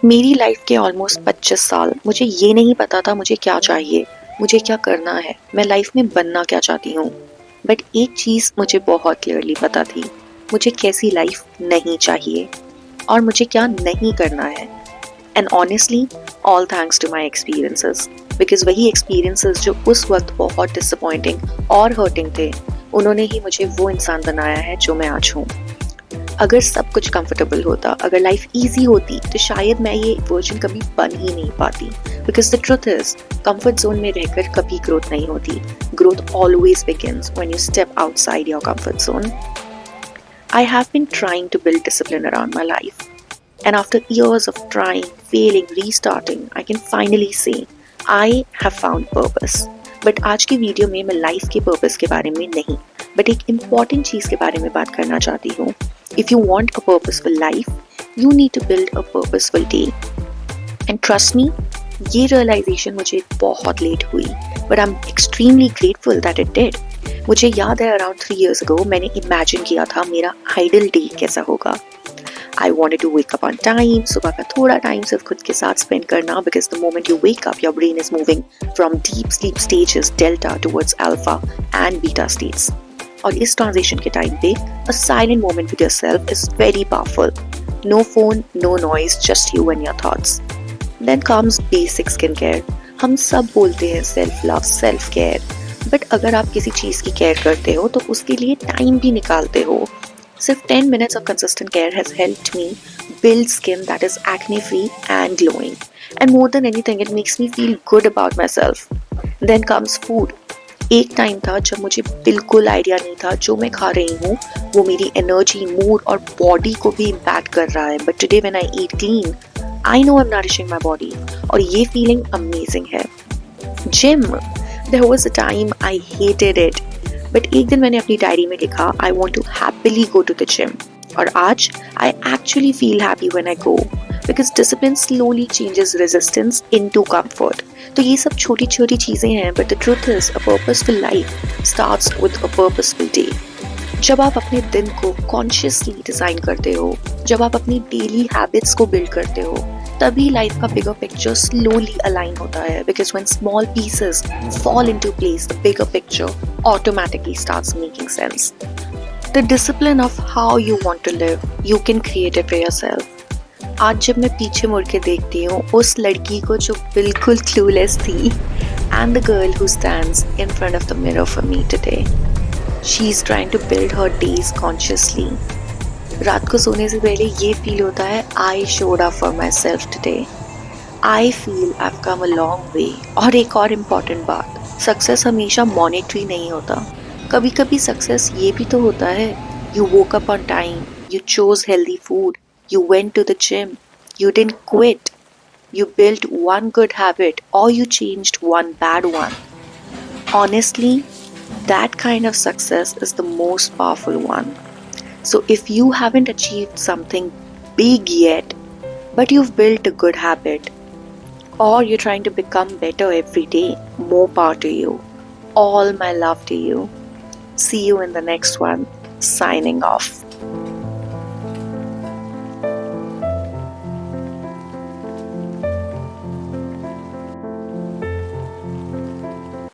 मेरी लाइफ के ऑलमोस्ट 25 साल मुझे ये नहीं पता था मुझे क्या चाहिए, मुझे क्या करना है, मैं लाइफ में बनना क्या चाहती हूँ। बट एक चीज़ मुझे बहुत क्लियरली पता थी, मुझे कैसी लाइफ नहीं चाहिए और मुझे क्या नहीं करना है। And honestly all thanks to my experiences, because वही एक्सपीरियंसेस जो उस वक्त बहुत डिसअपॉइंटिंग और हर्टिंग थे, उन्होंने ही मुझे वो इंसान बनाया है जो मैं आज हूँ। अगर सब कुछ कंफर्टेबल होता, अगर लाइफ इजी होती, तो शायद मैं ये वर्जन कभी बन ही नहीं पाती। Because the truth is, comfort zone में रहकर कभी ग्रोथ नहीं होती। Growth always begins when you step outside your comfort zone. I have been trying to build discipline around my life, and after years of trying, failing, restarting, I can finally say I have found purpose. But आज की video में मैं life के purpose के बारे में नहीं, but एक इम्पॉर्टेंट चीज़ के बारे में बात करना चाहती हूँ। If you want a purposeful life, you need to build a purposeful day. And trust me, ये realization मुझे बहुत लेट हुई, but I'm extremely grateful that it did. मुझे याद है around 3 years ago मैंने imagine किया था मेरा ideal day कैसा होगा। I wanted to wake up on time, सुबह का थोड़ा टाइम सिर्फ खुद के साथ spend करना, because the moment you wake up, your brain is moving from deep sleep stages delta towards alpha and beta states. और इस ट्रांजिशन के टाइम पे a silent moment with yourself is very powerful. No phone, no noise, just you and your thoughts. Then comes basic skincare. हम सब बोलते हैं self love, self care, but अगर आप किसी चीज़ की केयर करते हो तो उसके लिए टाइम भी निकालते हो। सिर्फ 10 minutes of consistent care has helped me build skin that is acne free and glowing. And more than anything, it makes me feel good about myself. Then comes food. एक टाइम था जब मुझे बिल्कुल idea नहीं था जो मैं खा रही हूँ वो मेरी एनर्जी, मूड और बॉडी को भी इम्पैक्ट कर रहा है। But today when I eat clean, I know I am nourishing my body, और ये फीलिंग अमेजिंग है। Gym, there was a time I hated it, but एक दिन मैंने अपनी डायरी में लिखा I want to happily go to the gym, और आज I actually feel happy when I go, because discipline slowly changes resistance into comfort. तो ये सब छोटी छोटी चीज़ें हैं, but the truth is a purposeful life starts with a purposeful day. जब आप अपने दिन को कॉन्शियसली डिज़ाइन करते हो, जब आप अपनी डेली हैबिट्स को बिल्ड करते हो, तभी लाइफ का बिगर पिक्चर स्लोली अलाइन होता है। Because when small pieces fall into place, the bigger picture automatically starts making sense. The discipline of how you want to live, you can create it for yourself. आज जब मैं पीछे मुड़ के देखती हूँ उस लड़की को जो बिल्कुल clueless थी, and the girl who stands in front of the mirror for me today, she's trying to build her days consciously. रात को सोने से पहले ये फील होता है I showed up for myself today. I feel I've come a long way. और एक और इम्पॉर्टेंट बात, सक्सेस हमेशा मॉनेटरी नहीं होता। कभी कभी सक्सेस ये भी तो होता है, you woke up on time, you chose healthy food, you went to the gym, you didn't quit, you built one good habit, और you changed one bad one. Honestly, that kind of success is the most powerful one. So if you haven't achieved something big yet, but you've built a good habit, or you're trying to become better every day, more power to you. All my love to you. See you in the next one. Signing off.